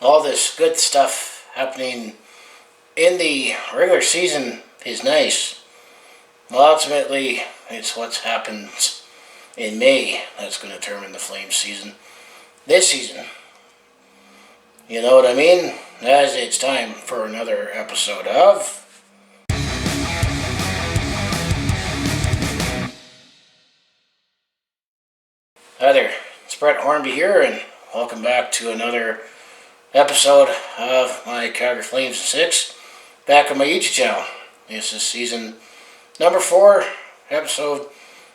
all this good stuff happening in the regular season is nice. Well, ultimately, it's what happens in May that's going to determine the Flames season this season. You know what I mean? As it's time for another episode of Hi there, it's Brett Hornby here, and welcome back to another episode of my Calgary Flames 6 back on my YouTube channel. This is season number 4, episode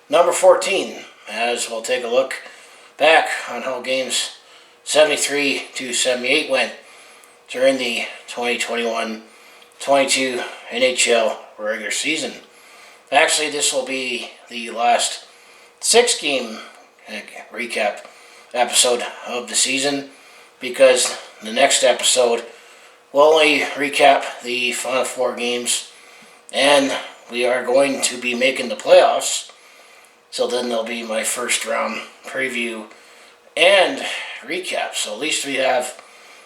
number 14, as we'll take a look back on how games 73 to 78 went during the 2021-22 NHL regular season. Actually, this will be the last 6-game recap episode of the season, because the next episode will only recap the final 4 games, and we are going to be making the playoffs. So then there'll be my first round preview and recap. So at least we have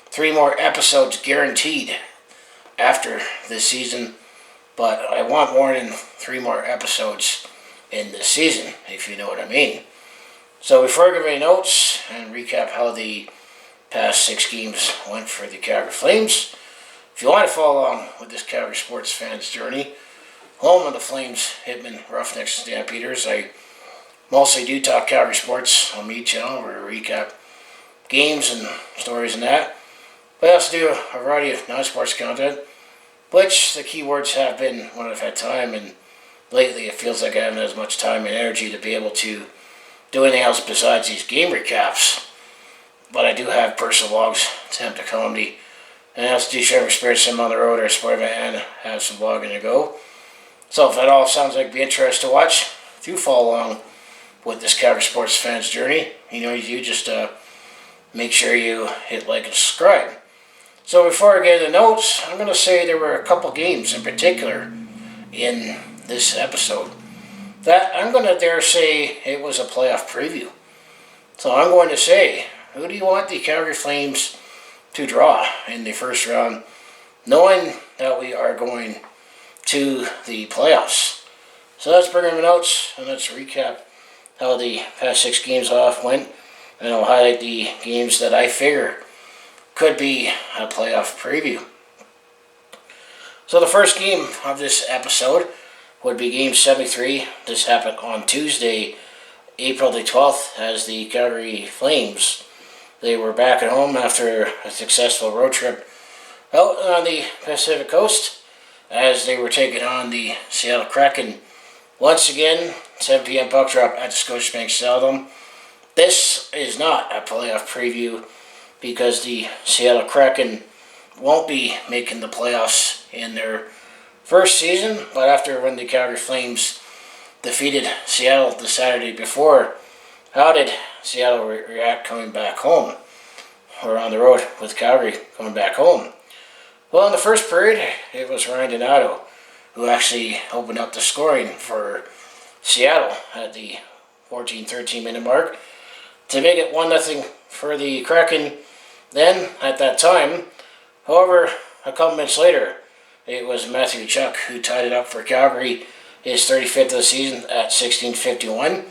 3 more episodes guaranteed after this season. But I want more than 3 more episodes in this season, if you know what I mean. So before I give any notes and recap how the past 6 games went for the Calgary Flames, if you want to follow along with this Calgary sports fans journey, home of the Flames, Hitmen, Roughnecks, and Stampeders, I mostly do talk Calgary sports on my channel, where I recap games and stories and that. But I also do a variety of non-sports content, which the keywords have been when I've had time, and lately it feels like I haven't as much time and energy to be able to do anything else besides these game recaps. But I do have personal vlogs, attempt to comedy, and I also do share my experience on the road or sport event, and have some vlogging to go. So if that all sounds like be interesting to watch, do follow along with this Calgary sports fans journey. You just make sure you hit like and subscribe. So before I get into the notes, I'm going to say there were a couple games in particular in this episode that I'm going to dare say it was a playoff preview. So I'm going to say, who do you want the Calgary Flames to draw in the first round, knowing that we are going to the playoffs? So let's bring in the notes and let's recap how the past 6 games off went, and I'll highlight the games that I figure could be a playoff preview. So the first game of this episode would be Game 73. This happened on Tuesday, April the 12th, as the Calgary Flames, they were back at home after a successful road trip out on the Pacific Coast, as they were taking on the Seattle Kraken. Once again, 7 p.m. puck drop at the Scotiabank Saddledome. This is not a playoff preview, because the Seattle Kraken won't be making the playoffs in their first season, but after when the Calgary Flames defeated Seattle the Saturday before, how did Seattle react coming back home, or on the road with Calgary coming back home? Well, in the first period, it was Ryan Donato who actually opened up the scoring for Seattle at the 14-13 minute mark to make it 1-0 for the Kraken. Then, at that time, however, a couple minutes later, it was Matthew Tkachuk who tied it up for Calgary, his 35th of the season at 16:51.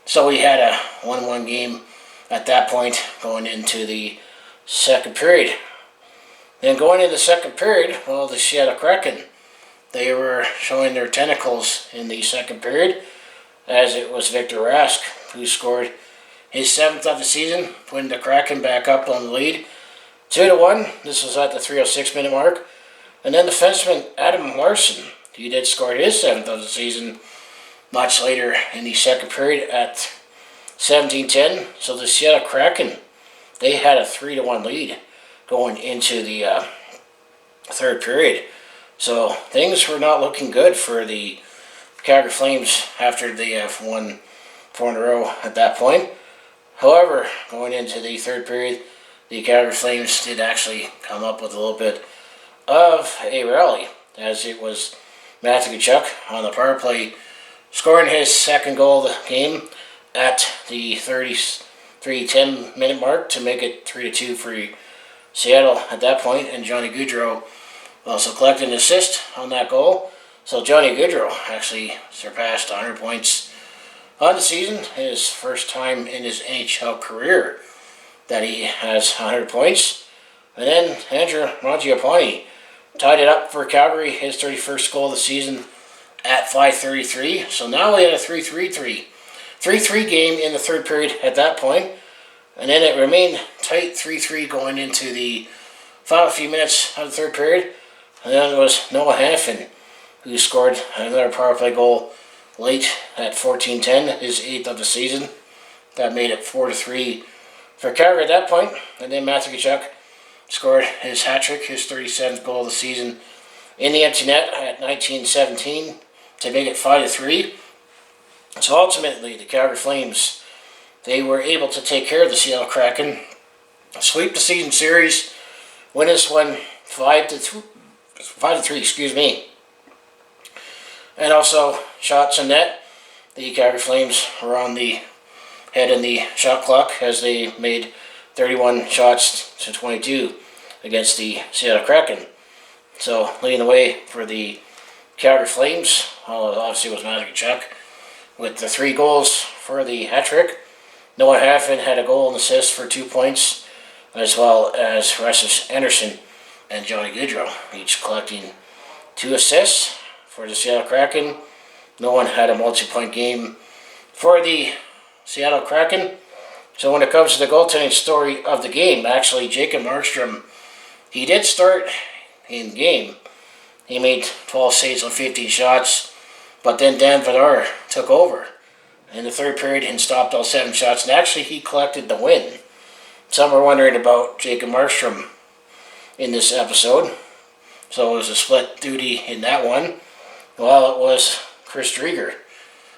So we had a 1-1 game at that point going into the second period. Then going into the second period, well, the Seattle Kraken, they were showing their tentacles in the second period, as it was Victor Rask who scored his 7th of the season, putting the Kraken back up on the lead 2-1. This was at the 3:06 minute mark. And then defenseman Adam Larson, he did score his 7th of the season much later in the second period at 17:10. So the Seattle Kraken, they had a 3-1 lead going into the third period. So things were not looking good for the Calgary Flames after they have won 4 in a row at that point. However, going into the third period, the Calgary Flames did actually come up with a little bit of a rally, as it was Matthew Tkachuk on the power play scoring his 2nd goal of the game at the 33-10 minute mark to make it 3-2 for Seattle at that point, and Johnny Gaudreau also collected an assist on that goal. So Johnny Gaudreau actually surpassed 100 points on the season, his first time in his NHL career that he has 100 points. And then Andrew Mangiapane tied it up for Calgary, his 31st goal of the season at 5:33. So now we had a 3-3 game in the third period at that point. And then it remained tight 3-3 going into the final few minutes of the third period. And then it was Noah Hanifin who scored another power play goal late at 14:10, his 8th of the season. That made it 4-3 for Calgary at that point. And then Matthew Tkachuk scored his hat trick, his 37th goal of the season in the empty net at 19:17 to make it 5-3. So ultimately, the Calgary Flames, they were able to take care of the Seattle Kraken, sweep the season series, win this one 5-3, excuse me. And also shots in net. The Calgary Flames were on the head in the shot clock as they made 31 shots to 22 against the Seattle Kraken. So leading the way for the Calgary Flames, obviously was Matthew Tkachuk with the 3 goals for the hat trick. Noah Hanifin had a goal and assist for 2 points, as well as Rasmus Anderson and Johnny Gaudreau, each collecting 2 assists for the Seattle Kraken. No one had a multi-point game for the Seattle Kraken. So when it comes to the goaltending story of the game, actually Jacob Markstrom, he did start in game. He made 12 saves on 15 shots, but then Dan Vladar took over in the third period and stopped all 7 shots, and actually he collected the win. Some were wondering about Jacob Markstrom in this episode, so it was a split duty in that one. Well, it was Chris Drieger,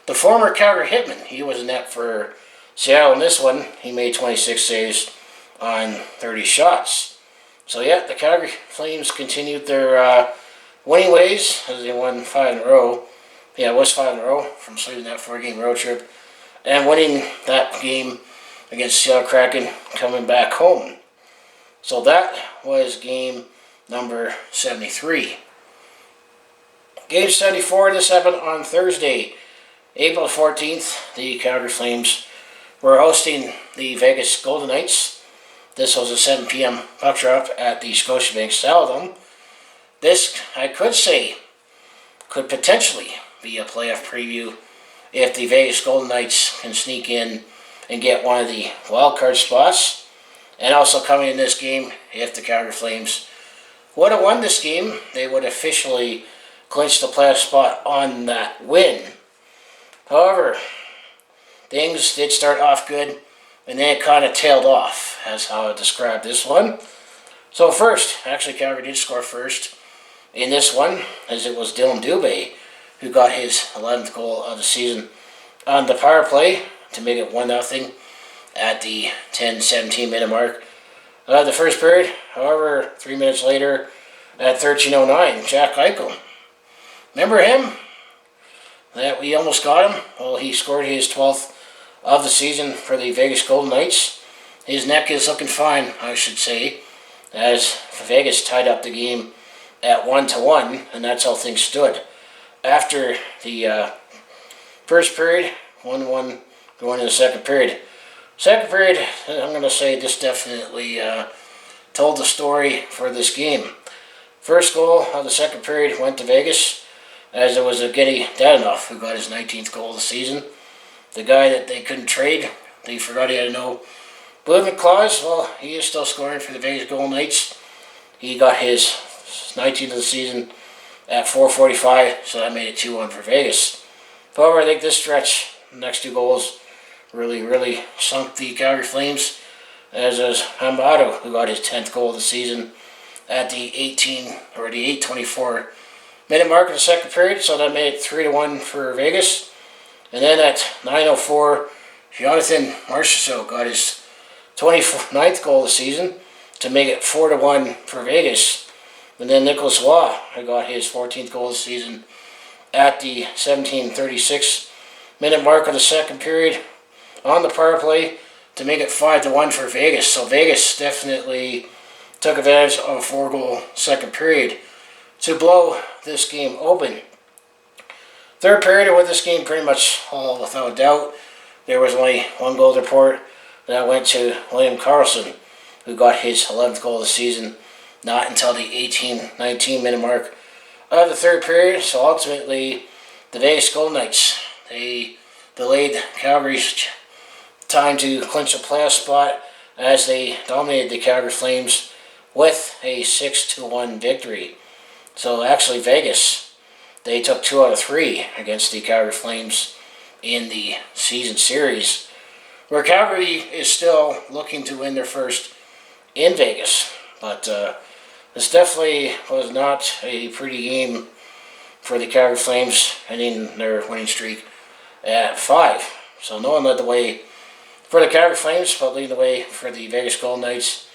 the former Calgary Hitman. He was in net for Seattle in this one. He made 26 saves on 30 shots. So yeah, the Calgary Flames continued their winning ways as they won 5 in a row. Yeah, it was 5 in a row from sweeping that 4-game road trip and winning that game against Seattle Kraken coming back home. So that was game number 73. Game 74, this happened on Thursday, April 14th. The Calgary Flames were hosting the Vegas Golden Knights. This was a 7 p.m. puck drop at the Scotiabank Saddledome. This, I could say, could potentially be a playoff preview if the Vegas Golden Knights can sneak in and get one of the wild card spots. And also coming in this game, if the Calgary Flames would have won this game, they would officially clinch the playoff spot on that win. However, things did start off good, and then it kind of tailed off, as how I described this one. So first, actually Calgary did score first in this one, as it was Dylan Dubé who got his 11th goal of the season on the power play to make it 1-0 at the 10-17 minute mark of the first period. However, 3 minutes later, at 13:09, Jack Eichel, remember him? That we almost got him? Well, he scored his 12th of the season for the Vegas Golden Knights. His neck is looking fine, I should say, as Vegas tied up the game at 1-1, and that's how things stood. After the first period, 1-1 going into the second period. Second period, I'm going to say this definitely told the story for this game. First goal of the second period went to Vegas, as it was Evgeny Dadonov who got his 19th goal of the season. The guy that they couldn't trade, they forgot he had a no movement clause. Well, he is still scoring for the Vegas Golden Knights. He got his 19th of the season at 4:45, so that made it 2-1 for Vegas. However, I think this stretch, the next 2 goals, really sunk the Calgary Flames, as was Hamado, who got his 10th goal of the season at the 8:24 minute mark of the second period, so that made it 3-1 for Vegas. And then at 9:04, Jonathan Marchessault got his 29th goal of the season to make it 4-1 for Vegas. And then Nicholas Waugh got his 14th goal of the season at the 17:36 minute mark of the second period on the power play to make it 5-1 for Vegas. So Vegas definitely took advantage of a 4-goal second period to blow this game open. Third period with this game pretty much all without doubt. There was only one goal report that went to William Karlsson, who got his 11th goal of the season, not until the 18-19 minute mark of the third period. So ultimately, the Vegas Golden Knights, they delayed Calgary's time to clinch a playoff spot as they dominated the Calgary Flames with a 6-1 victory. So actually Vegas, they took 2 out of 3 against the Calgary Flames in the season series, where Calgary is still looking to win their first in Vegas. But this definitely was not a pretty game for the Calgary Flames, ending their winning streak at 5. So no one led the way for the Calgary Flames, but leading the way for the Vegas Golden Knights.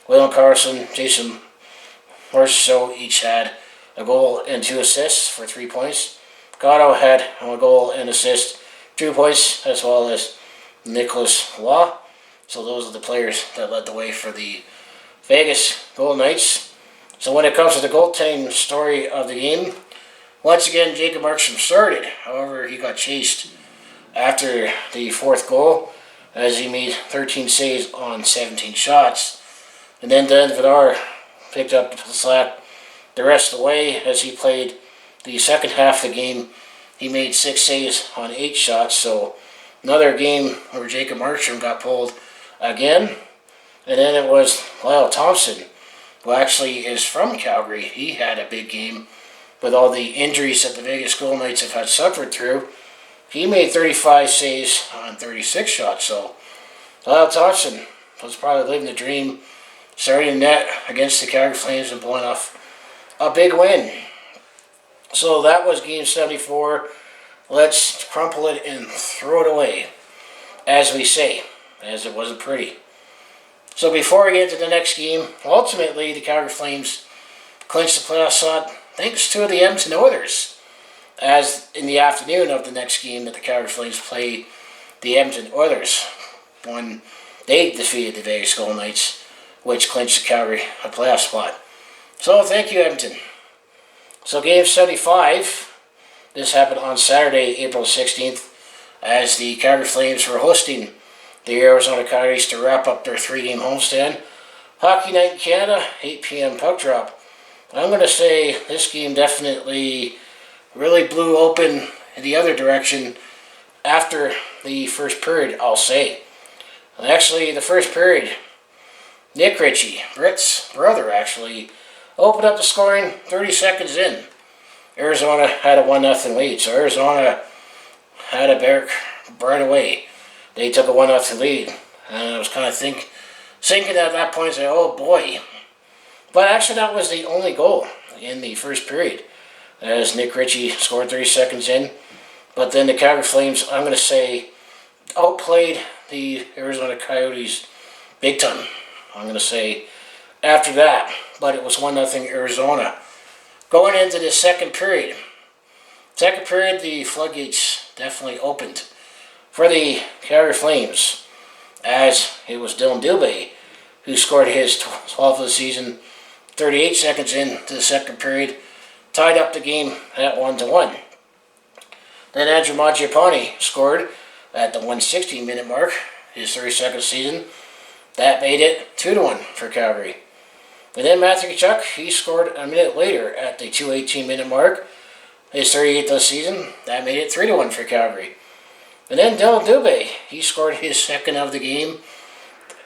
William Karlsson, Jason Marchessault each had a goal and 2 assists for 3 points. Gaudreau had a goal and assist, 2 points, as well as Nicholas Law. So those are the players that led the way for the Vegas Golden Knights. So when it comes to the goaltending story of the game, once again Jacob Markstrom started. However, he got chased after the 4th goal as he made 13 saves on 17 shots. And then Dan Vidar picked up the slack the rest of the way as he played the second half of the game. He made 6 saves on 8 shots. So another game where Jacob Markstrom got pulled again. And then it was Lyle Thompson, who actually is from Calgary. He had a big game with all the injuries that the Vegas Golden Knights have had suffered through. He made 35 saves on 36 shots. So Lyle Thompson was probably living the dream, starting in net against the Calgary Flames and pulling off a big win. So that was game 74. Let's crumple it and throw it away, as we say, as it wasn't pretty. So before we get to the next game, ultimately the Calgary Flames clinched the playoff spot thanks to the Edmonton Oilers, as in the afternoon of the next game that the Calgary Flames played the Edmonton Oilers when they defeated the Vegas Golden Knights, which clinched the Calgary a playoff spot. So thank you, Edmonton. So game 75, this happened on Saturday, April 16th, as the Calgary Flames were hosting the Arizona Coyotes to wrap up their 3-game homestand. Hockey Night in Canada, 8 p.m. puck drop. I'm going to say this game definitely really blew open in the other direction after the first period, I'll say. And actually, the first period, Nick Ritchie, Britt's brother actually, opened up the scoring 30 seconds in. Arizona had a 1-0 lead, so Arizona had a barrack right away. They took a 1-0 lead, and I was kind of thinking at that point, saying, oh boy. But actually that was the only goal in the first period, as Nick Ritchie scored 30 seconds in. But then the Calgary Flames, I'm going to say, outplayed the Arizona Coyotes big time, I'm going to say, after that. But it was 1-0 Arizona. Going into the second period. Second period, the floodgates definitely opened for the Calgary Flames, as it was Dylan Dubé who scored his 12th of the season 38 seconds into the second period, tied up the game at 1-1. Then Andrew Mangiapane scored at the 160-minute mark, his 32nd season. That made it 2-1 for Calgary. And then Matthew Tkachuk, he scored a minute later at the 218-minute mark, his 38th of the season. That made it 3-1 for Calgary. And then Dylan Dubé, he scored his second of the game,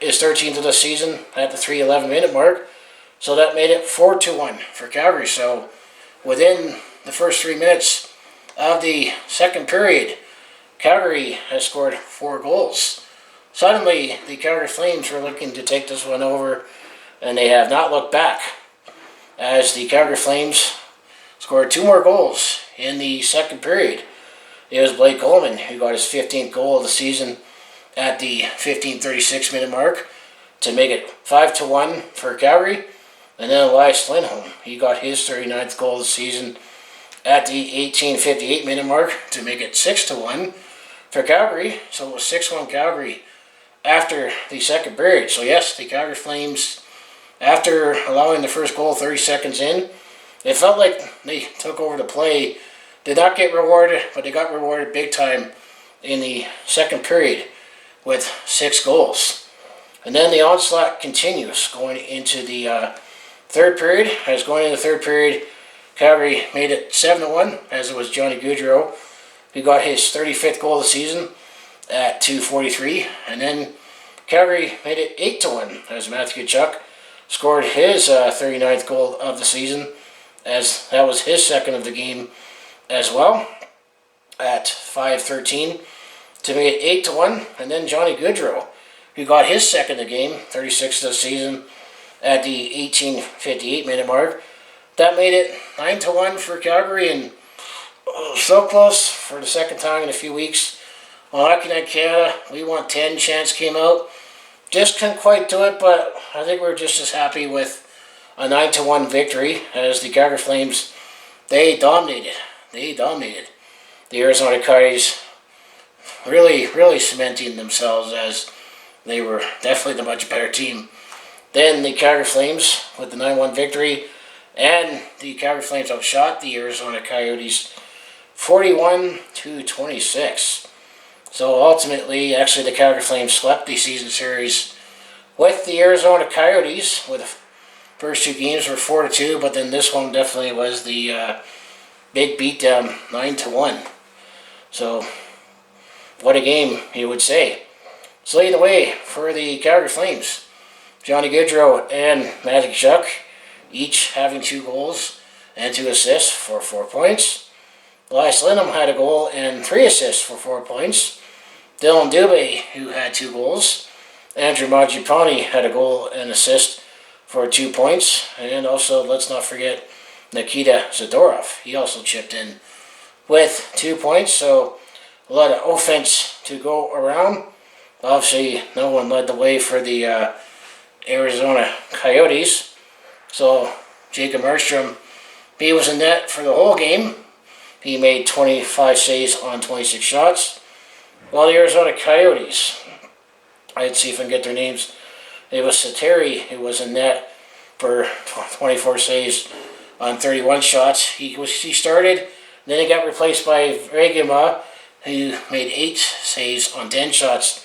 his 13th of the season at the 311-minute mark. So that made it 4-1 for Calgary. So within the first 3 minutes of the second period, Calgary has scored 4 goals. Suddenly, the Calgary Flames were looking to take this one over, and they have not looked back, as the Calgary Flames scored 2 more goals in the second period. It was Blake Coleman who got his 15th goal of the season at the 15:36-minute mark to make it 5-1 for Calgary. And then Elias Lindholm, he got his 39th goal of the season at the 18:58-minute mark to make it 6-1 for Calgary. So it was 6-1 Calgary after the second period. So yes, the Calgary Flames after allowing the first goal 30 seconds in, it felt like they took over the play. Did not get rewarded, but they got rewarded big time in the second period with 6 goals. And then the onslaught continues going into the third period. As going into the third period, Calgary made it 7-1, as it was Johnny Gaudreau who got his 35th goal of the season at 2:43. And then Calgary made it 8-1, as Matthew Tkachuk scored his 39th goal of the season, as that was his second of the game as well, at 5:13 to make it 8-1. And then Johnny Gaudreau, who got his second of the game, 36th of the season, at the 18:58 minute mark. That made it 9-1 for Calgary, and so close for the second time in a few weeks. On Hockey Night Canada, we won 10. Chance came out, just couldn't quite do it, but I think we're just as happy with a 9-1 victory, as the Calgary Flames, they dominated the Arizona Coyotes, really cementing themselves as they were definitely the much better team than the Calgary Flames with the 9-1 victory. And the Calgary Flames outshot the Arizona Coyotes 41-26. So ultimately, actually, the Calgary Flames swept the season series with the Arizona Coyotes, with the first 2 games were 4-2, but then this one definitely was the big beatdown, 9-1. So what a game, you would say. So leading the way for the Calgary Flames, Johnny Gaudreau and Matthew Tkachuk, each having 2 goals and 2 assists for 4 points. Elias Lindholm had a goal and 3 assists for 4 points. Dylan Dubé, who had 2 goals. Andrew Mangiapane had a goal and assist for 2 points. And also, let's not forget Nikita Zadorov. He also chipped in with 2 points. So a lot of offense to go around. Obviously, no one led the way for the Arizona Coyotes. So Jacob Markstrom, he was in net for the whole game. He made 25 saves on 26 shots. While the Arizona Coyotes, I'd see if I can get their names. It was Sateri who was in net for 24 saves on 31 shots. He started, then he got replaced by Regima, who made 8 saves on 10 shots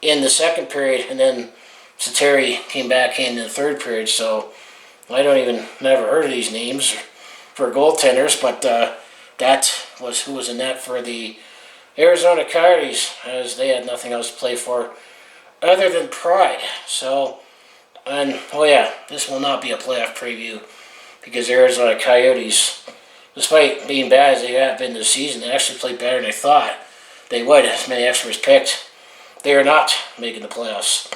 in the second period, and then Sateri came back in the third period. So I never heard of these names for goaltenders, but that was who was in net for the Arizona Coyotes, as they had nothing else to play for other than pride. So, and this will not be a playoff preview, because Arizona Coyotes, despite being bad as they have been this season, they actually played better than I thought they would, as many experts picked. They are not making the playoffs.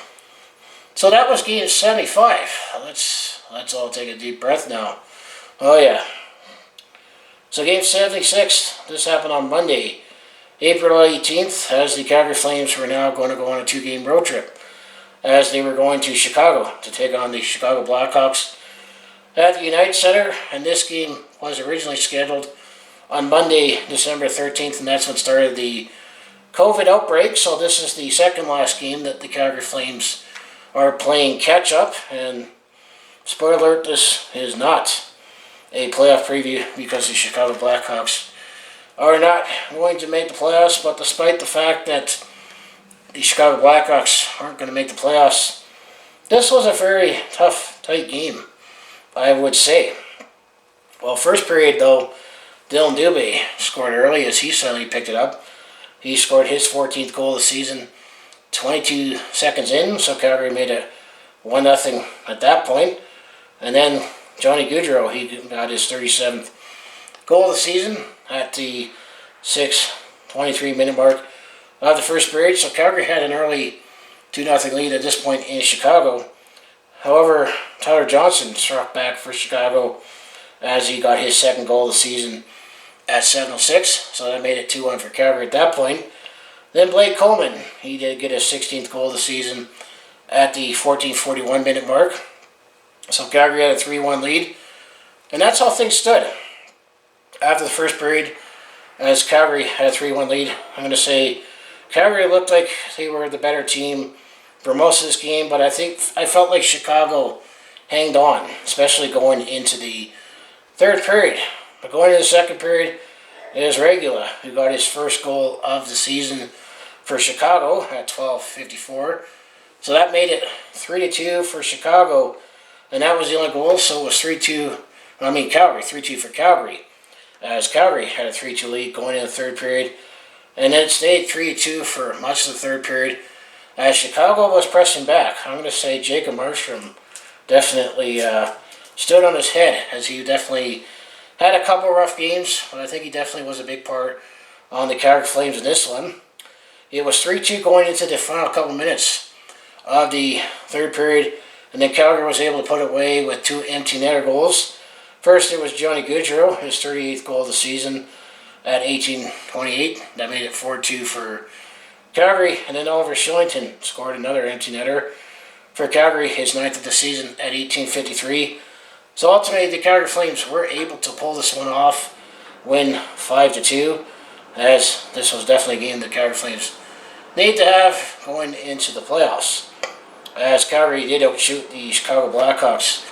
So that was game 75. Let's all take a deep breath now. So game 76, this happened on Monday, April 18th, as the Calgary Flames were now going to go on a 2-game road trip, as they were going to Chicago to take on the Chicago Blackhawks at the United Center. And this game was originally scheduled on Monday, December 13th, and that's when started the COVID outbreak. So this is the second last game that the Calgary Flames are playing catch-up. And spoiler alert, this is not a playoff preview, because the Chicago Blackhawks are not going to make the playoffs. But despite the fact that the Chicago Blackhawks aren't going to make the playoffs, this was a very tough, tight game, I would say. Well, first period though, Dylan Dubé scored early as he suddenly picked it up. He scored his 14th goal of the season 22 seconds in, so Calgary made it 1-0 at that point. And then Johnny Gaudreau, he got his 37th goal of the season at the 6:23 minute mark of the first period. So Calgary had an early 2-0 lead at this point in Chicago. However, Tyler Johnson struck back for Chicago as he got his second goal of the season at 7:06. So that made it 2-1 for Calgary at that point. Then Blake Coleman, he did get his 16th goal of the season at the 14:41 minute mark. So Calgary had a 3-1 lead. And that's how things stood after the first period, as Calgary had a 3-1 lead. I'm going to say Calgary looked like they were the better team for most of this game, but I felt like Chicago hanged on, especially going into the third period. But going into the second period, it was Regula who got his first goal of the season for Chicago at 12:54. So that made it 3-2 for Chicago, and that was the only goal. So it was 3-2. Calgary 3-2 for Calgary, as Calgary had a 3-2 lead going into the third period, and then it stayed 3-2 for much of the third period. As Chicago was pressing back, I'm going to say Jacob Markstrom definitely stood on his head, as he definitely had a couple rough games, but I think he definitely was a big part on the Calgary Flames in this one. It was 3-2 going into the final couple minutes of the third period, and then Calgary was able to put it away with 2 empty netter goals. First, it was Johnny Gaudreau, his 38th goal of the season at 18:28. That made it 4-2 for Calgary, and then Oliver Shillington scored another empty netter for Calgary, his 9th of the season at 18:53. So ultimately, the Calgary Flames were able to pull this one off, win 5-2, as this was definitely a game the Calgary Flames need to have going into the playoffs. As Calgary did outshoot the Chicago Blackhawks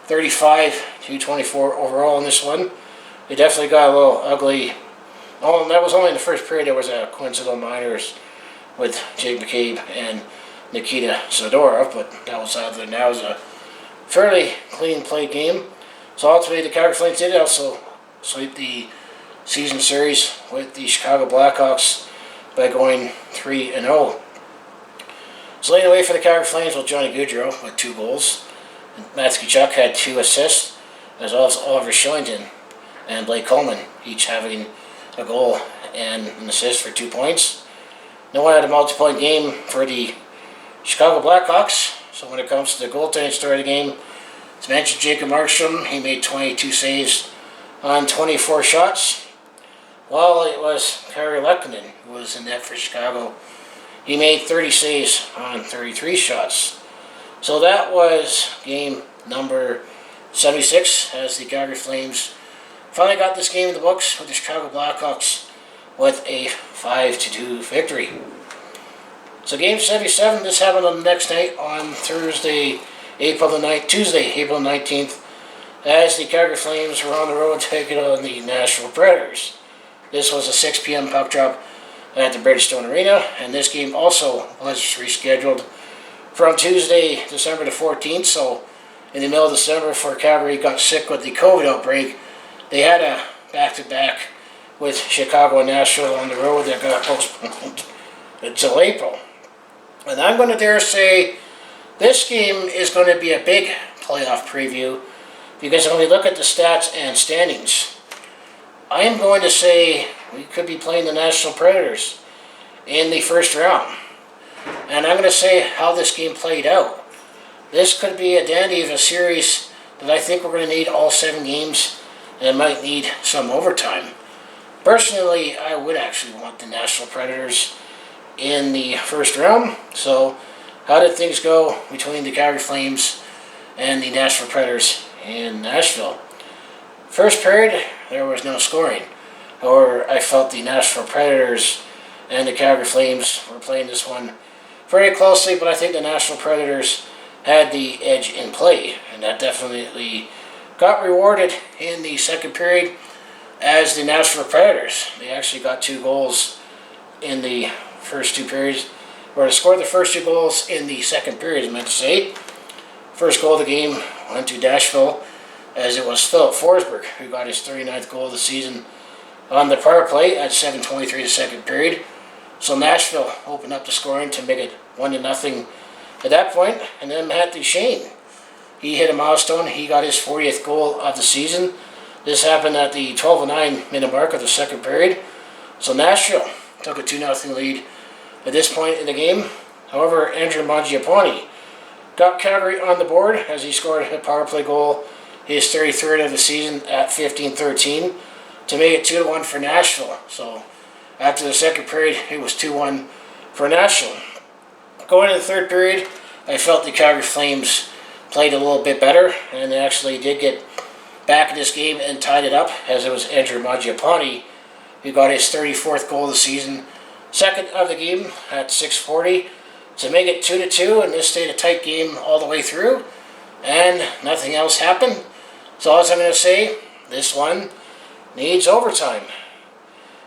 35-24 overall in this one. It definitely got a little ugly. Oh, and that was only in the first period. There was a coincidental minors with Jake McCabe and Nikita Zadorov, but that was out there. That was a fairly clean play game. So ultimately, the Calgary Flames did also sweep the season series with the Chicago Blackhawks by going 3-0. So leading the way for the Calgary Flames was Johnny Gaudreau with 2 goals. Matthew Tkachuk had 2 assists, as well as Oliver Shillington and Blake Coleman, each having a goal and an assist for 2 points. No one had a multi-point game for the Chicago Blackhawks. So when it comes to the goaltending story of the game, as mentioned, Jacob Markstrom, he made 22 saves on 24 shots, while it was Kari Lehkonen who was in net for Chicago. He made 30 saves on 33 shots. So that was game number 76, as the Calgary Flames finally got this game in the books with the Chicago Blackhawks with a 5-2 victory. So game 77, this happened on the next night on Tuesday, April 19th, as the Calgary Flames were on the road taking on the Nashville Predators. This was a 6 p.m. puck drop at the Bridgestone Arena, and this game also was rescheduled from Tuesday, December the 14th. So in the middle of December, before Calgary got sick with the COVID outbreak, they had a back-to-back with Chicago and Nashville on the road that got postponed until April. And I'm going to dare say this game is going to be a big playoff preview, because when we look at the stats and standings, I am going to say we could be playing the Nashville Predators in the first round. And I'm going to say how this game played out. This could be a dandy of a series that I think we're going to need all 7 games, and might need some overtime. Personally, I would actually want the Nashville Predators in the first round. So how did things go between the Calgary Flames and the Nashville Predators in Nashville? First period, there was no scoring. However, I felt the Nashville Predators and the Calgary Flames were playing this one very closely, but I think the Nashville Predators had the edge in play, and that definitely got rewarded in the second period, as the Nashville Predators, they actually got 2 goals in the first 2 periods, or scored the first 2 goals in the second period, I meant to say. First goal of the game went to Nashville, as it was Philip Forsberg who got his 39th goal of the season on the power play at 7:23 the second period. So Nashville opened up the scoring to make it 1-0 at that point. And then Matthew Shane, he hit a milestone. He got his 40th goal of the season. This happened at the 12:09 minute mark of the second period. So Nashville took a 2-0 lead at this point in the game. However, Andrew Mangiapane got Calgary on the board as he scored a power play goal, his 33rd of the season at 15:13, to make it 2-1 for Nashville. So after the second period, it was 2-1 for Nashville. Going into the third period, I felt the Calgary Flames played a little bit better, and they actually did get back in this game and tied it up, as it was Andrew Mangiapane who got his 34th goal of the season, second of the game at 6:40, to make it 2-2, and this stayed a tight game all the way through. and nothing else happened. So all I'm going to say, this one needs overtime.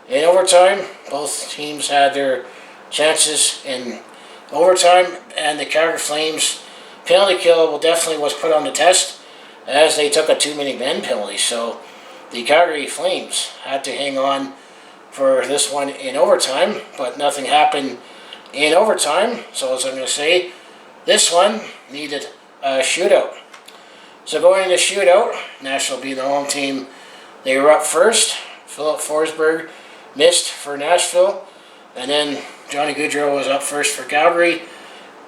In overtime, both teams had their chances in overtime, and the Calgary Flames penalty kill definitely was put on the test as they took a too-many men penalty. So the Calgary Flames had to hang on for this one in overtime, but nothing happened in overtime. So as I'm going to say, this one needed a shootout. So going into shootout, Nashville being the home team, they were up first. Philip Forsberg missed for Nashville, and then Johnny Gaudreau was up first for Calgary.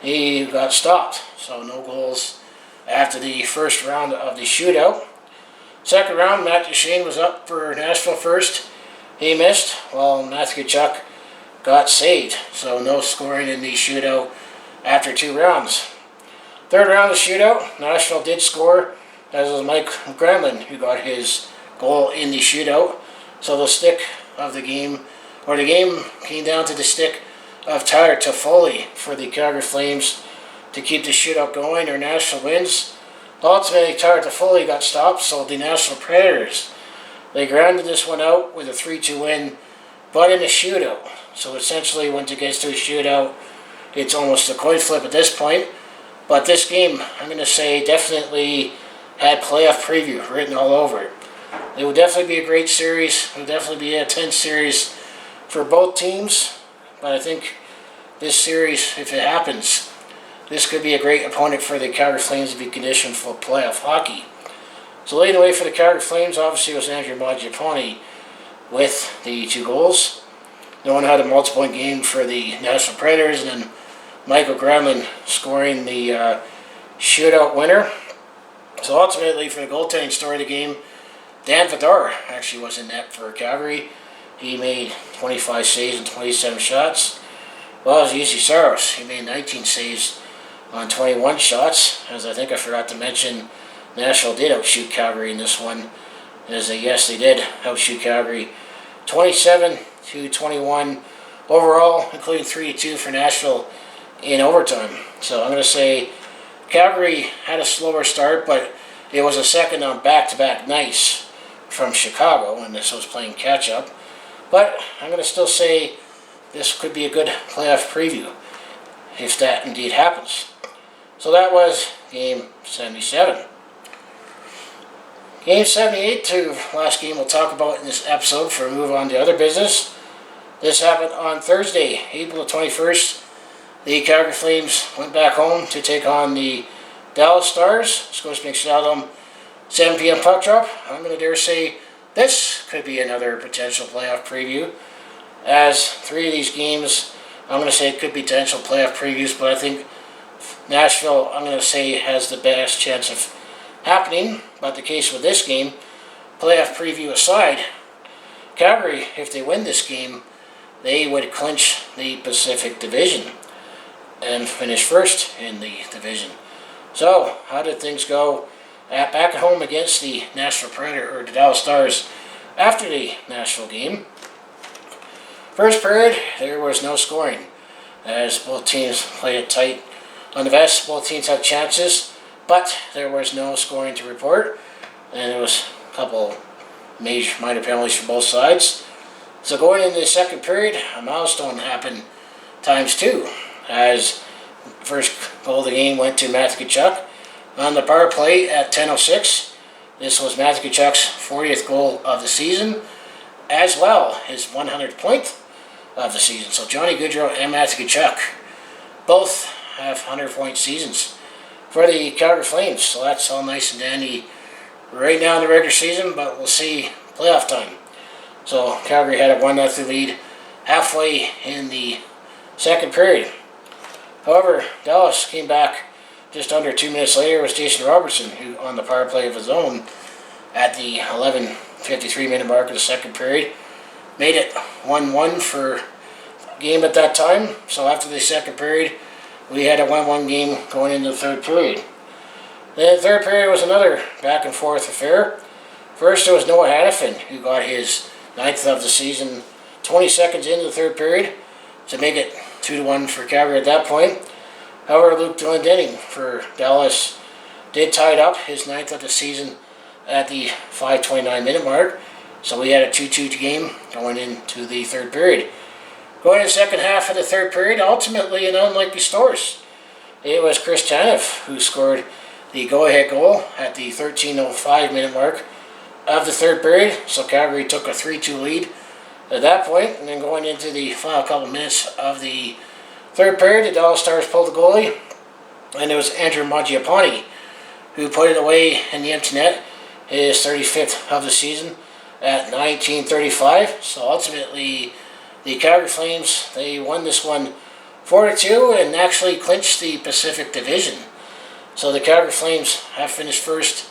He got stopped, so no goals after the first round of the shootout. Second round, Matt Duchene was up for Nashville first. He missed, while Matthew Tkachuk got saved, so no scoring in the shootout after 2 rounds. Third round of shootout, Nashville did score, as was Mike Granlund, who got his goal in the shootout. So the stick of the game, or the game came down to the stick of Tyler Toffoli for the Calgary Flames to keep the shootout going, or Nashville wins. Ultimately, Tyler Toffoli got stopped, so the Nashville Predators, they grounded this one out with a 3-2 win, but in a shootout. So essentially, once it gets to a shootout, it's almost a coin flip at this point. But this game, I'm going to say, definitely had playoff preview written all over it. It would definitely be a great series. It would definitely be a tense series for both teams. But I think this series, if it happens, this could be a great opponent for the Calgary Flames to be conditioned for playoff hockey. So leading the way for the Calgary Flames, obviously, was Andrew Mangiapane with the 2 goals. No one had a multiple-point game for the Nashville Predators, and then Michael Granlund scoring the shootout winner. So ultimately, for the goaltending story of the game, Dan Vladar actually was in net for Calgary. He made 25 saves and 27 shots. Well, it was Easy Saros. He made 19 saves on 21 shots. As I think I forgot to mention, Nashville did outshoot Calgary in this one. Yes, they did outshoot Calgary 27-21 overall, including 3-2 for Nashville in overtime. So I'm going to say Calgary had a slower start, but it was a second on back-to-back nights from Chicago, and this was playing catch-up. But I'm going to still say this could be a good playoff preview if that indeed happens. So that was Game 77. Game 78, to last game we'll talk about in this episode before we move on to other business. This happened on Thursday, April 21st. The Calgary Flames went back home to take on the Dallas Stars. Scotiabank Saddledome, 7 p.m. puck drop. I'm going to dare say this could be another potential playoff preview, as 3 of these games, I'm going to say it could be potential playoff previews, but I think Nashville, I'm going to say, has the best chance of happening. But the case with this game, playoff preview aside, Calgary, if they win this game, they would clinch the Pacific Division and finish first in the division. So, how did things go back at home against the Nashville Predator, or the Dallas Stars, after the Nashville game? First period, there was no scoring, as both teams played it tight on the vest. Both teams had chances, but there was no scoring to report, and there was a couple major minor penalties for both sides. So going into the second period, a milestone happened times 2, as the first goal of the game went to Matthew Tkachuk on the power play at 10:06. This was Matthew Tkachuk's 40th goal of the season, as well his 100th point of the season. So Johnny Gaudreau and Matthew Tkachuk both have 100-point seasons for the Calgary Flames. So that's all nice and dandy right now in the regular season, but we'll see playoff time. So Calgary had a 1-0 lead halfway in the second period. However, Dallas came back just under 2 minutes later. It was Jason Robertson who, on the power play of his own, at the 11:53 minute mark of the second period, made it 1-1 for game at that time. So after the second period, we had a 1-1 game going into the third period. Then the third period was another back and forth affair. First, it was Noah Hannafin who got his 9th of the season 20 seconds into the third period to make it 2-1 for Calgary at that point. However, Luke Glendening for Dallas did tie it up, his 9th of the season at the 5:29-minute mark. So we had a 2-2 game going into the third period. Going to the second half of the third period, ultimately an unlikely source. It was Chris Tanev who scored the go-ahead goal at the 13:05-minute mark of the third period. So Calgary took a 3-2 lead at that point, and then going into the final couple minutes of the third period, the Dallas Stars pulled the goalie, and it was Andrew Mangiapane who put it away in the empty net, his 35th of the season at 19:35. So ultimately, the Calgary Flames, they won this one 4-2 and actually clinched the Pacific Division. So the Calgary Flames have finished first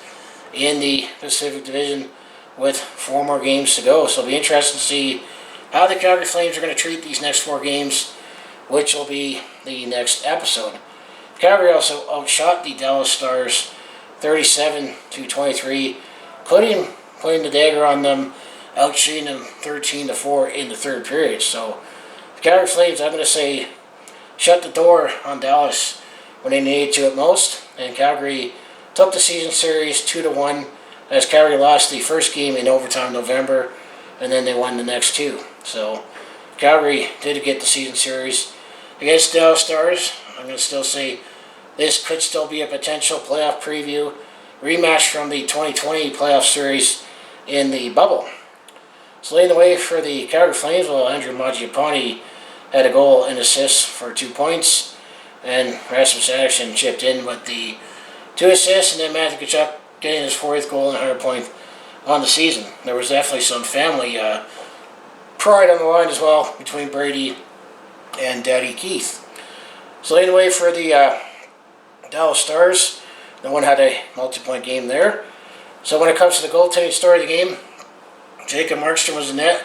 in the Pacific Division with 4 more games to go. So it'll be interesting to see how the Calgary Flames are going to treat these next 4 games, which will be the next episode. Calgary also outshot the Dallas Stars 37-23, putting the dagger on them, outshooting them 13-4 in the third period. So the Calgary Flames, I'm going to say, shut the door on Dallas when they needed to at most, and Calgary took the season series 2-1 as Calgary lost the first game in overtime in November, and then they won the next 2. So Calgary did get the season series against Dallas Stars. I'm going to still say this could still be a potential playoff preview rematch from the 2020 playoff series in the bubble. So leading the way for the Calgary Flames, well, Andrew Mangiapane had a goal and assist for 2 points, and Rasmus Andersson chipped in with the 2 assists, and then Matthew Tkachuk getting his 4th goal and 100 point on the season. There was definitely some family pride on the line as well between Brady and Daddy Keith. So leading the way for the Dallas Stars, no one had a multi-point game there. So when it comes to the goaltending story of the game, Jacob Markstrom was in net.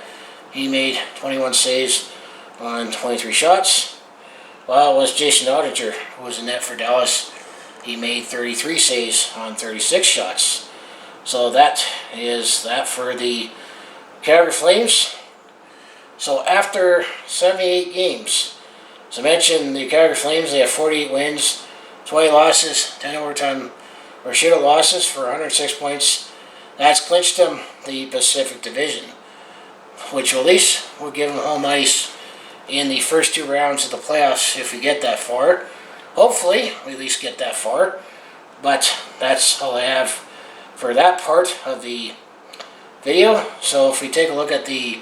He made 21 saves on 23 shots, while it was Jason Oettinger who was in net for Dallas. He made 33 saves on 36 shots. So that is that for the Calgary Flames. So after 78 games, as I mentioned, the Calgary Flames, they have 48 wins, 20 losses, 10 overtime or shootout losses for 106 points. That's clinched them the Pacific Division, which at least will give them home ice in the first 2 rounds of the playoffs if we get that far. Hopefully, we at least get that far. But that's all I have for that part of the video. So if we take a look at the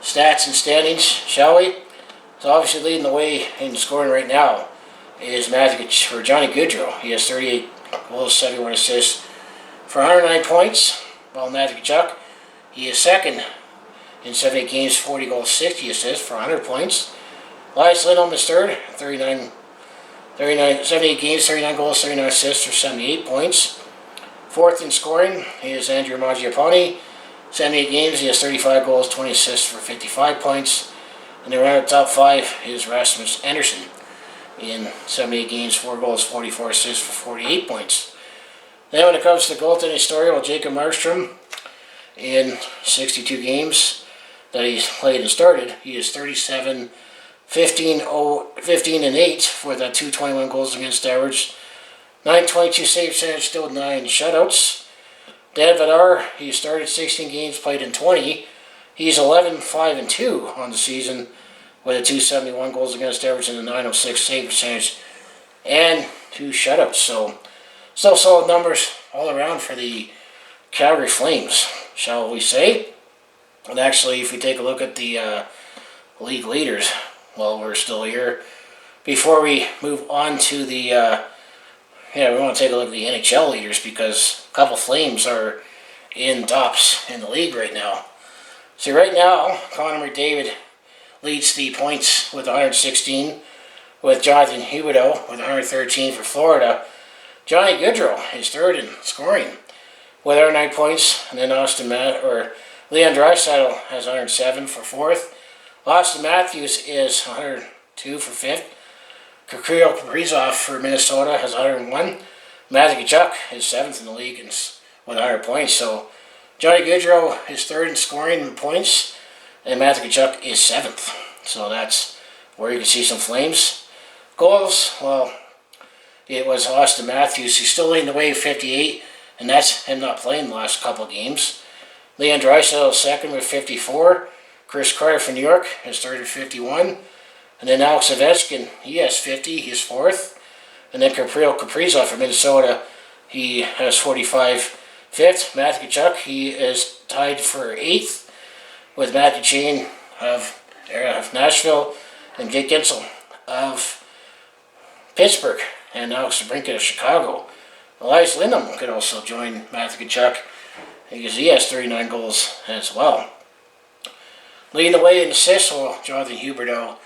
stats and standings, shall we? So obviously leading the way in scoring right now is Johnny Gaudreau. He has 38 goals, 71 assists for 109 points. While Matthew Tkachuk, he is second in 78 games, 40 goals, 60 assists for 100 points. Elias Lindholm is third, 78 games, 39 goals, 39 assists for 78 points. Fourth in scoring is Andrew Mangiapane. 78 games, he has 35 goals, 20 assists for 55 points. And around the top 5 is Rasmus Andersson. In 78 games, 4 goals, 44 assists for 48 points. Then when it comes to the goaltending story, well, Jacob Markstrom, in 62 games that he's played and started, he is 37, 15 and 8 with a 221 goals against average, 922 save percentage, still 9 shutouts. Dan Vidar, he started 16 games, played in 20. He's 11, 5 and 2 on the season with a 271 goals against average and a 906 save percentage and 2 shutouts. So still solid numbers all around for the Calgary Flames, shall we say. And actually, if we take a look at the league leaders while we're still here, before we move on to the, we want to take a look at the NHL leaders because a couple Flames are in tops in the league right now. So right now, Connor McDavid leads the points with 116, with Jonathan Huberdeau with 113 for Florida. Johnny Gaudreau is third in scoring with 109 points, and then Leon Draisaitl has 107 for fourth. Austin Matthews is 102 for fifth. Kirill Kaprizov for Minnesota has 101. Matthew Tkachuk is seventh in the league with 100 points. So Johnny Gaudreau is third in scoring and points, and Matthew Tkachuk is seventh. So that's where you can see some Flames. Goals, well, it was Austin Matthews. He's still leading the way 58, and that's him not playing the last couple games. Leon Draisaitl second with 54. Chris Carter from New York has third with 51. And then Alex Ovechkin, he has 50. He's fourth. And then Kaprizov from Minnesota, he has 45 fifth. Matthew Tkachuk, he is tied for eighth with Matthew Chain of Nashville and Jake Gensel of Pittsburgh and Alex DeBrincat of Chicago. Elias Lindholm could also join Matthew Tkachuk because he has 39 goals as well. Leading the way in assists, well, Jonathan Huberdeau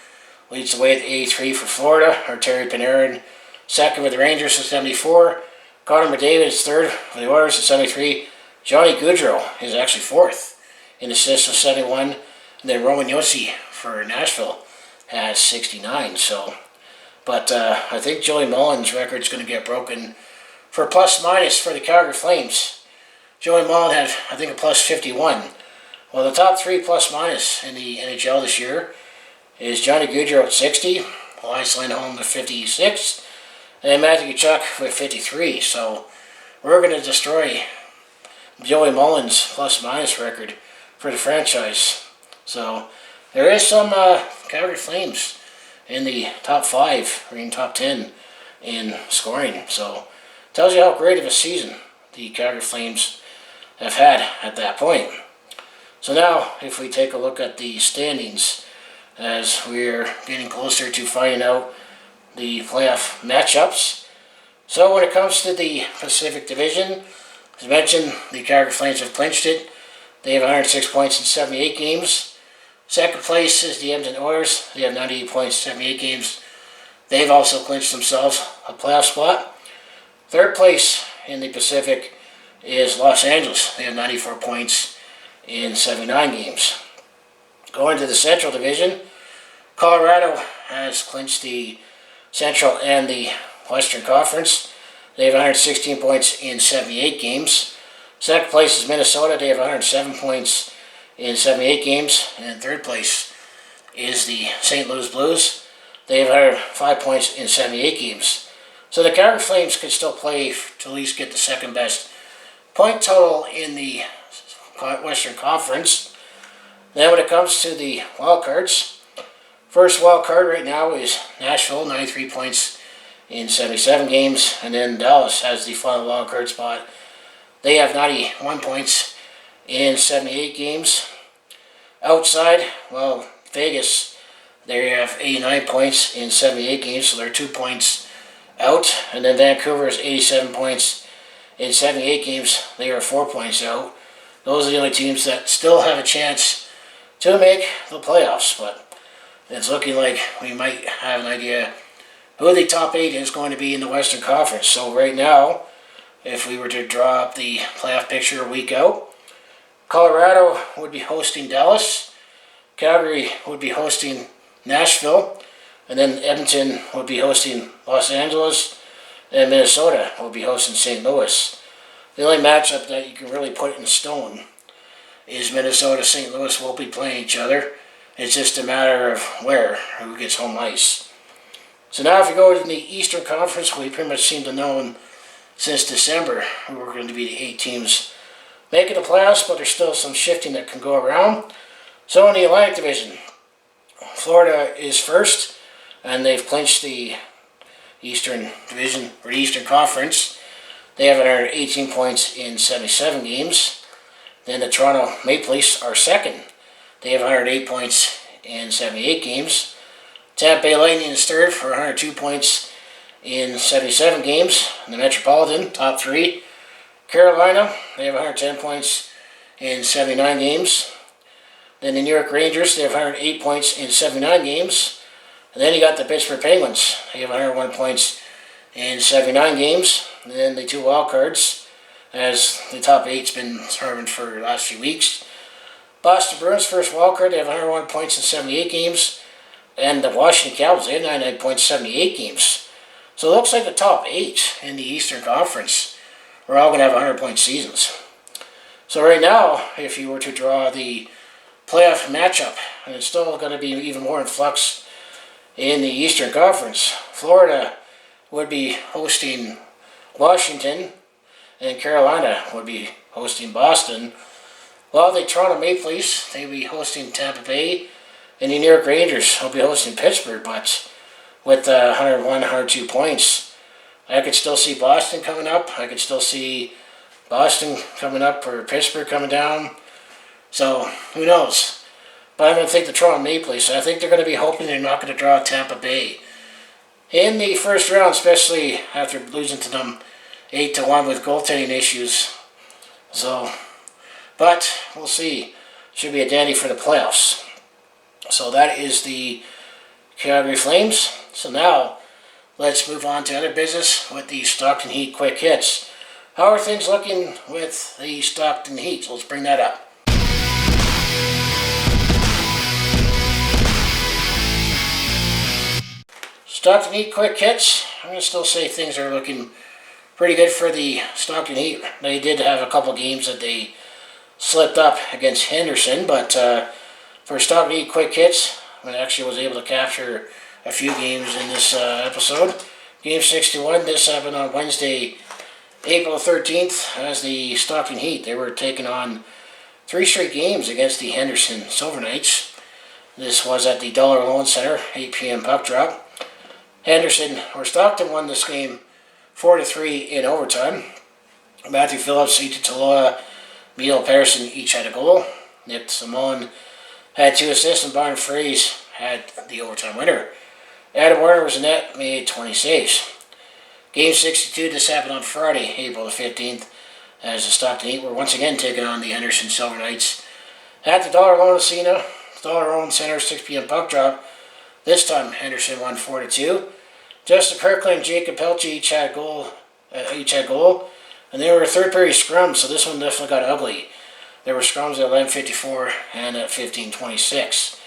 leads the way at 83 for Florida. Terry Panarin second with the Rangers at 74. Connor McDavid is third for the Oilers at 73. Johnny Gaudreau is actually fourth in assists with 71. And then Roman Josi for Nashville has 69. But I think Joey Mullen's record is going to get broken for plus minus for the Calgary Flames. Joey Mullen had, I think, a plus 51. Well, the top three plus minus in the NHL this year is Johnny Gaudreau at 60, Elias Lindholm with 56, and Matthew Tkachuk with 53. So we're going to destroy Joey Mullen's plus minus record for the franchise. So there is some Calgary Flames in the top 5 or in top 10 in scoring. So tells you how great of a season the Calgary Flames have had at that point. So now, if we take a look at the standings, as we're getting closer to finding out the playoff matchups. So when it comes to the Pacific Division, as mentioned, the Calgary Flames have clinched it. They have 106 points in 78 games. Second place is the Edmonton Oilers. They have 98 points, 78 games. They've also clinched themselves a playoff spot. Third place in the Pacific is Los Angeles. They have 94 points in 79 games. Going to the Central Division, Colorado has clinched the Central and the Western Conference. They have 116 points in 78 games. Second place is Minnesota. They have 107 points in 78 games. And third place is the St. Louis Blues. They have 105 points in 78 games. So the Calgary Flames could still play to at least get the second best point total in the Western Conference. Then when it comes to the wild cards, first wild card right now is Nashville, 93 points in 77 games, and then Dallas has the final wild card spot. They have 91 points in 78 games. Outside, well, Vegas, they have 89 points in 78 games, so they're 2 points out. And then Vancouver is 87 points in 78 games. They are 4 points out. Those are the only teams that still have a chance to make the playoffs, but it's looking like we might have an idea who the top 8 is going to be in the Western Conference. So right now, if we were to draw up the playoff picture a week out, Colorado would be hosting Dallas, Calgary would be hosting Nashville, and then Edmonton would be hosting Los Angeles, and Minnesota would be hosting St. Louis. The only matchup that you can really put in stone is Minnesota-St. Louis will be playing each other. It's just a matter of who gets home ice. So now if you go to the Eastern Conference, we pretty much seem to know since December who are going to be the 8 teams making the playoffs, but there's still some shifting that can go around. So in the Atlantic Division, Florida is first, and they've clinched the Eastern Division, or the Eastern Conference. They have 118 points in 77 games. Then the Toronto Maple Leafs are second. They have 108 points in 78 games. Tampa Bay Lightning is third for 102 points in 77 games. And the Metropolitan, top 3. Carolina, they have 110 points in 79 games. Then the New York Rangers, they have 108 points in 79 games. And then you got the Pittsburgh Penguins. They have 101 points in 79 games. And then the 2 wild cards, as the top 8's been determined for the last few weeks. Boston Bruins, first wild card, they have 101 points in 78 games. And the Washington Capitals, they have 99 points in 78 games. So it looks like the top 8 in the Eastern Conference are all going to have 100-point seasons. So right now, if you were to draw the playoff matchup, and it's still going to be even more in flux in the Eastern Conference, Florida would be hosting Washington, and Carolina would be hosting Boston. While the Toronto Maple Leafs, they'd be hosting Tampa Bay, and the New York Rangers will be hosting Pittsburgh, but with 101, 102 points. I could still see Boston coming up. I could still see Boston coming up or Pittsburgh coming down. So, who knows? But I'm going to take the Toronto Maple Leafs. I think they're going to be hoping they're not going to draw Tampa Bay in the first round, especially after losing to them 8-1 with goaltending issues. So, but we'll see. Should be a dandy for the playoffs. So that is the Calgary Flames. So now, let's move on to other business with the Stockton Heat quick hits. How are things looking with the Stockton Heat? So let's bring that up. Stockton Heat quick hits. I'm going to still say things are looking pretty good for the Stockton Heat. They did have a couple games that they slipped up against Henderson, but for Stockton Heat quick hits, I actually was able to capture a few games in this episode. Game 61, this happened on Wednesday, April 13th, as the Stockton Heat. They were taking on 3 straight games against the Henderson Silver Knights. This was at the Dollar Loan Center, 8 p.m. puck drop. Stockton won this game 4-3 in overtime. Matthew Phillips, Ita Taloa, Miguel Patterson each had a goal. Nick Simone had 2 assists, and Byron Freese had the overtime winner. Adam Warner was in net, made 20 saves. Game 62, this happened on Friday, April the 15th, as the Stockton Heat were once again taking on the Henderson Silver Knights at the Dollar Loan Center, 6 p.m. puck drop. This time, Henderson won 4-2. Justin Kirkland and Jacob Pelche each had goal, and they were a third period scrum, so this one definitely got ugly. There were scrums at 11:54 and at 15:26,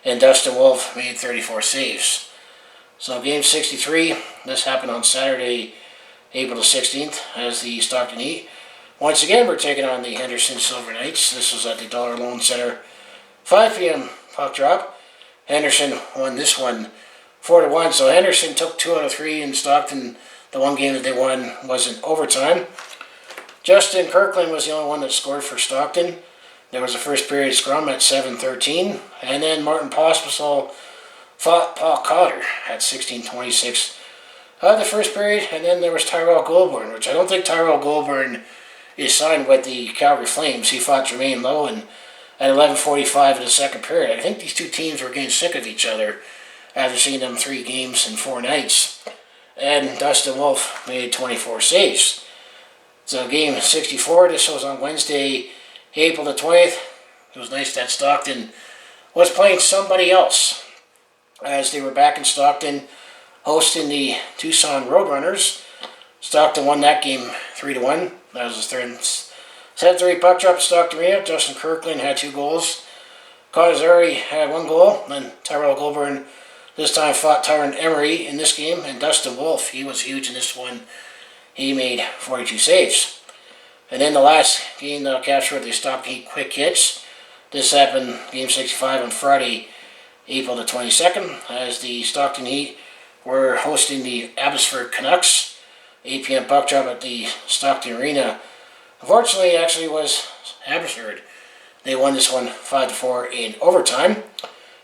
and Dustin Wolf made 34 saves. So game 63, this happened on Saturday, April the 16th, as the Stockton Heat once again were taking on the Henderson Silver Knights. This was at the Dollar Loan Center, 5 p.m. puck drop. Henderson won this one 4-1. So Henderson took 2 out of 3, and Stockton, the one game that they won, was in overtime. Justin Kirkland was the only one that scored for Stockton. There was a first period scrum at 7:13, and then Martin Pospisil fought Paul Cotter at 16:26 of the first period, and then there was Tyrell Goulbourne, which I don't think Tyrell Goulbourne is signed with the Calgary Flames. He fought Jermaine Lowen at 11:45 in the second period. I think these two teams were getting sick of each other after seeing them 3 games in 4 nights. And Dustin Wolf made 24 saves. So game 64, this was on Wednesday, April the 20th. It was nice that Stockton was playing somebody else, as they were back in Stockton hosting the Tucson Roadrunners. Stockton won that game 3-1. That was his third 7-3 puck drop at Stockton Arena. Justin Kirkland had 2 goals. Connor Zary had 1 goal. And Tyrell Goulbourne this time fought Tyron Emery in this game. And Dustin Wolf, he was huge in this one. He made 42 saves. And then the last game that I'll capture with the Stockton Heat quick hits. This happened game 65 on Friday, April the 22nd, as the Stockton Heat were hosting the Abbotsford Canucks. 8 p.m. puck drop at the Stockton Arena. Unfortunately, it actually was Abbotsford. They won this one 5-4 in overtime.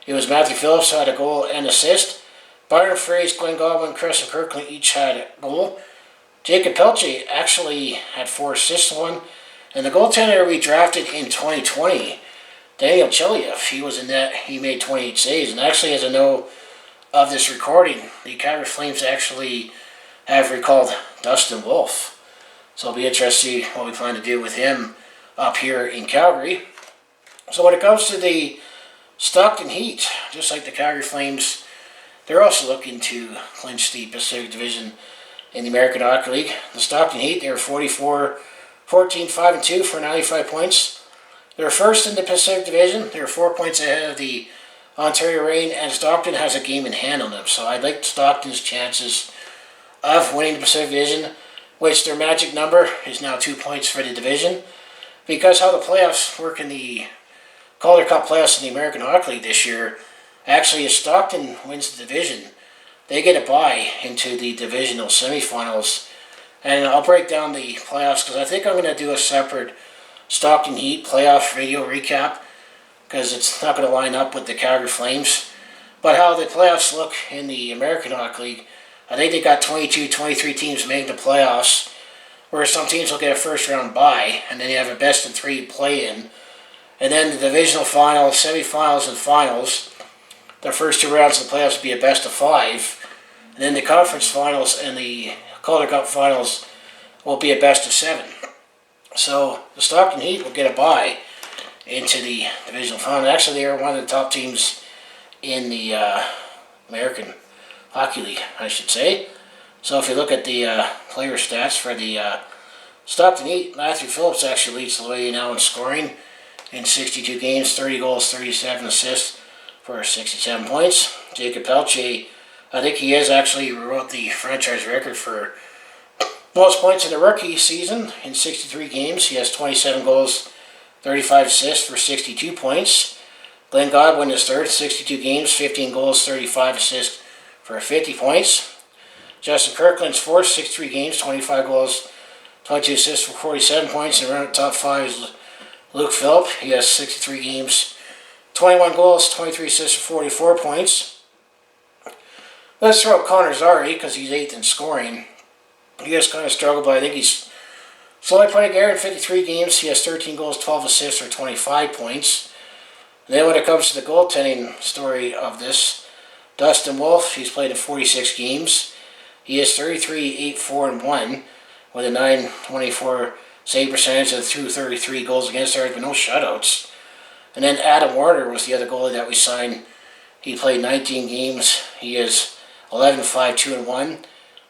It was Matthew Phillips who had a goal and assist. Byron Freese, Glenn Godwin, Chris and Kirkland each had a goal. Jacob Pelche actually had 4 assists in one. And the goaltender we drafted in 2020, Daniel Chiliev, he was in net. He made 28 saves. And actually, as I know of this recording, the Calgary Flames actually have recalled Dustin Wolf. So it'll be interesting to see what we plan to do with him up here in Calgary. So when it comes to the Stockton Heat, just like the Calgary Flames, they're also looking to clinch the Pacific Division in the American Hockey League. The Stockton Heat, they're 14, 5-2 for 95 points. They're first in the Pacific Division. They're 4 points ahead of the Ontario Reign, and Stockton has a game in hand on them. So I like Stockton's chances of winning the Pacific Division, which their magic number is now 2 points for the division. Because how the playoffs work in the Calder Cup playoffs in the American Hockey League this year, actually if Stockton wins the division, they get a bye into the divisional semifinals. And I'll break down the playoffs because I think I'm going to do a separate Stockton Heat playoff video recap because it's not going to line up with the Calgary Flames. But how the playoffs look in the American Hockey League, I think they got 22, 23 teams making the playoffs, where some teams will get a first round bye, and then you have a best of 3 play-in. And then the divisional finals, semifinals, and finals, the first 2 rounds of the playoffs will be a best of 5. And then the conference finals and the Calder Cup finals will be a best of 7. So the Stockton Heat will get a bye into the divisional final. Actually, they are one of the top teams in the American Hockey League, I should say. So if you look at the player stats for the Stockton Heat, Matthew Phillips actually leads the way now in scoring in 62 games, 30 goals, 37 assists for 67 points. Jacob Pelche, I think he is actually wrote the franchise record for most points in the rookie season in 63 games. He has 27 goals, 35 assists for 62 points. Glenn Godwin is third, 62 games, 15 goals, 35 assists for 50 points. Justin Kirkland's fourth, 63 games, 25 goals, 22 assists for 47 points. And around the top 5 is Luke Phillip. He has 63 games, 21 goals, 23 assists for 44 points. Let's throw out Connor Zary because he's 8th in scoring. He has kind of struggled, but I think he's slowly putting together in 53 games. He has 13 goals, 12 assists for 25 points. And then when it comes to the goaltending story of this, Dustin Wolf, he's played in 46 games. He is 33, 8, 4, and 1 with a .924 save percentage and through 33 goals against average, but no shutouts. And then Adam Warner was the other goalie that we signed. He played 19 games. He is 11, 5, 2, and 1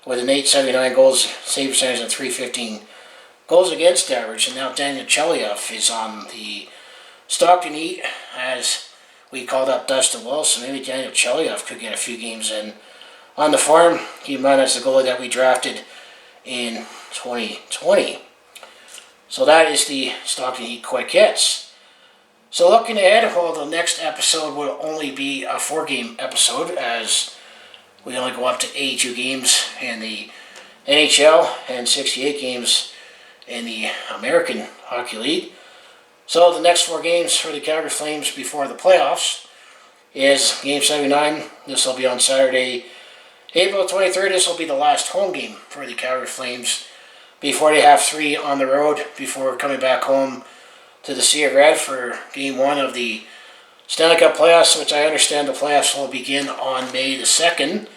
with an .879 goals save percentage and .315 goals against average. And now Daniel Chelioff is on the Stockton Heat, as we called up Dustin Wilson. Maybe Daniel Chelioff could get a few games in on the farm. Keep in mind that's the goalie that we drafted in 2020. So that is the Stockton Heat quick hits. So looking ahead, well, the next episode will only be a 4-game episode, as we only go up to 82 games in the NHL and 68 games in the American Hockey League. So the next 4 games for the Calgary Flames before the playoffs is Game 79. This will be on Saturday, April 23rd. This will be the last home game for the Calgary Flames before they have 3 on the road before coming back home to the Sea of Red for Game 1 of the Stanley Cup playoffs, which I understand the playoffs will begin on May the 2nd.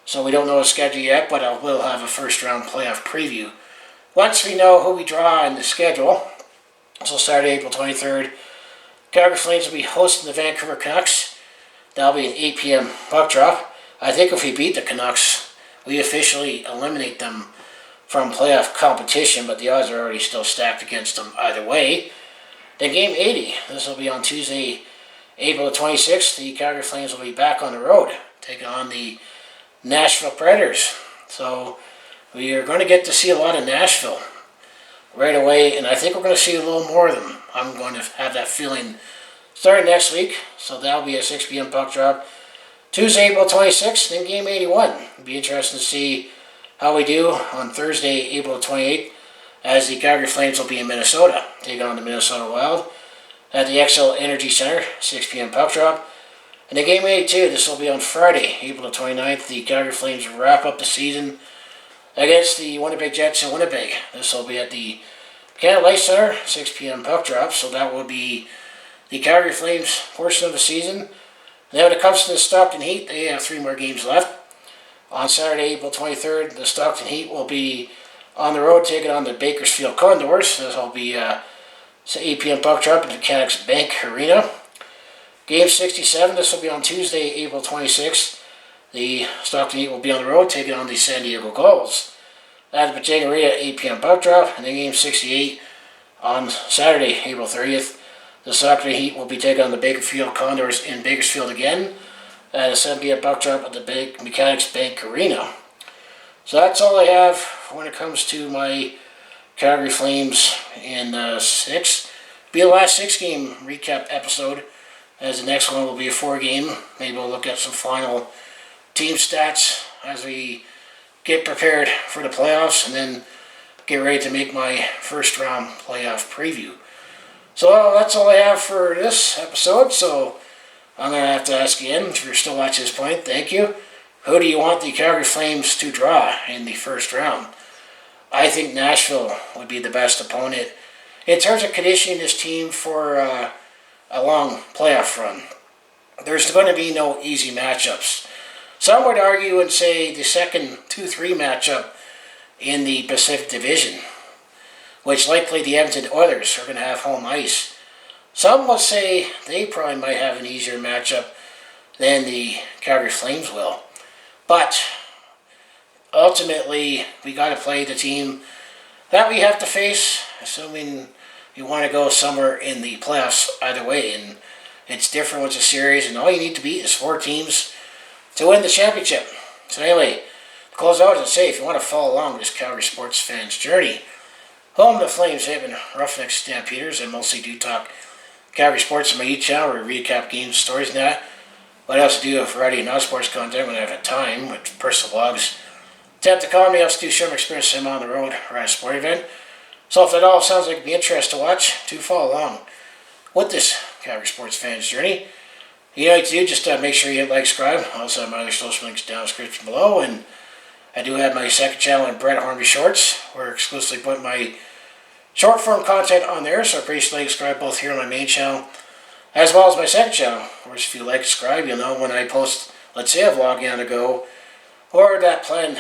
So we don't know the schedule yet, but I will have a first-round playoff preview once we know who we draw in the schedule. So Saturday, April 23rd, Calgary Flames will be hosting the Vancouver Canucks. That'll be an 8 p.m. puck drop. I think if we beat the Canucks, we officially eliminate them from playoff competition, but the odds are already still stacked against them either way. Then Game 80, this will be on Tuesday, April 26th. The Calgary Flames will be back on the road, taking on the Nashville Predators. So we are going to get to see a lot of Nashville right away, and I think we're going to see a little more of them. I'm going to have that feeling starting next week, so that'll be a 6 p.m. puck drop. Tuesday, April 26th, then Game 81. It'll be interesting to see how we do on Thursday, April 28th, as the Calgary Flames will be in Minnesota, taking on the Minnesota Wild at the XL Energy Center, 6 p.m. puck drop. And the Game 82, this will be on Friday, April 29th. The Calgary Flames wrap up the season against the Winnipeg Jets in Winnipeg. This will be at the Canada Life Center, 6 p.m. puck drop. So that will be the Calgary Flames portion of the season. And then when it comes to the Stockton Heat, they have 3 more games left. On Saturday, April 23rd, the Stockton Heat will be on the road taking on the Bakersfield Condors. This will be 8 p.m. puck drop at the Mechanics Bank Arena. Game 67, this will be on Tuesday, April 26th. The Stockton Heat will be on the road taking on the San Diego Gulls at the Pajang Arena, 8 p.m. puck drop. And then Game 68 on Saturday, April 30th. The Stockton Heat will be taking on the Bakersfield Condors in Bakersfield again at a 7 p.m. puck drop at the Mechanics Bank Arena. So that's all I have when it comes to my Calgary Flames in 6. Be the last 6-game recap episode, as the next one will be a 4-game. Maybe we'll look at some final team stats as we get prepared for the playoffs, and then get ready to make my first round playoff preview. So that's all I have for this episode. So I'm going to have to ask again, if you're still watching this point, thank you. Who do you want the Calgary Flames to draw in the first round? I think Nashville would be the best opponent in terms of conditioning this team for a long playoff run. There's going to be no easy matchups. Some would argue and say the second 2-3 matchup in the Pacific Division, which likely the Edmonton Oilers are going to have home ice. Some will say they probably might have an easier matchup than the Calgary Flames will. But ultimately, we got to play the team that we have to face, assuming you want to go somewhere in the playoffs either way. And it's different with the series, and all you need to beat is 4 teams to win the championship. So anyway, to close out and say, if you want to follow along with this Calgary sports fans' journey, home the Flames have been Roughnecks Stampeders, and mostly do talk Calgary sports on my YouTube channel, where we recap games, stories, and that. But I also do a variety of non-sports content when I have time, with personal vlogs. Attempt to call me, I also do share my experience I'm on the road or at a sporting event. So if that all sounds like it'd be interesting to watch, do follow along with this Calgary sports fans' journey. You know what to do, just make sure you hit like, subscribe. I also have my other social links down in the description below, and I do have my second channel in Brett Hornby Shorts, where I exclusively put my short form content on there, so I appreciate you subscribe both here on my main channel as well as my second channel, where if you like, subscribe, you'll know when I post, let's say, a vlog on the go, or that planned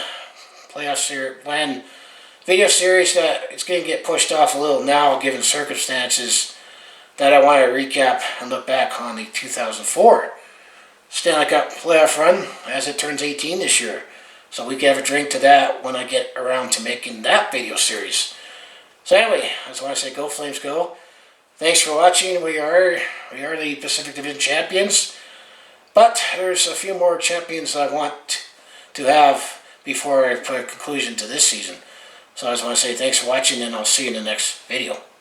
video series that it's going to get pushed off a little now, given circumstances, that I want to recap and look back on the 2004 Stanley Cup playoff run as it turns 18 this year. So we can have a drink to that when I get around to making that video series. So anyway, I just want to say, go Flames, go. Thanks for watching. We are the Pacific Division champions, but there's a few more champions I want to have before I put a conclusion to this season. So I just want to say thanks for watching, and I'll see you in the next video.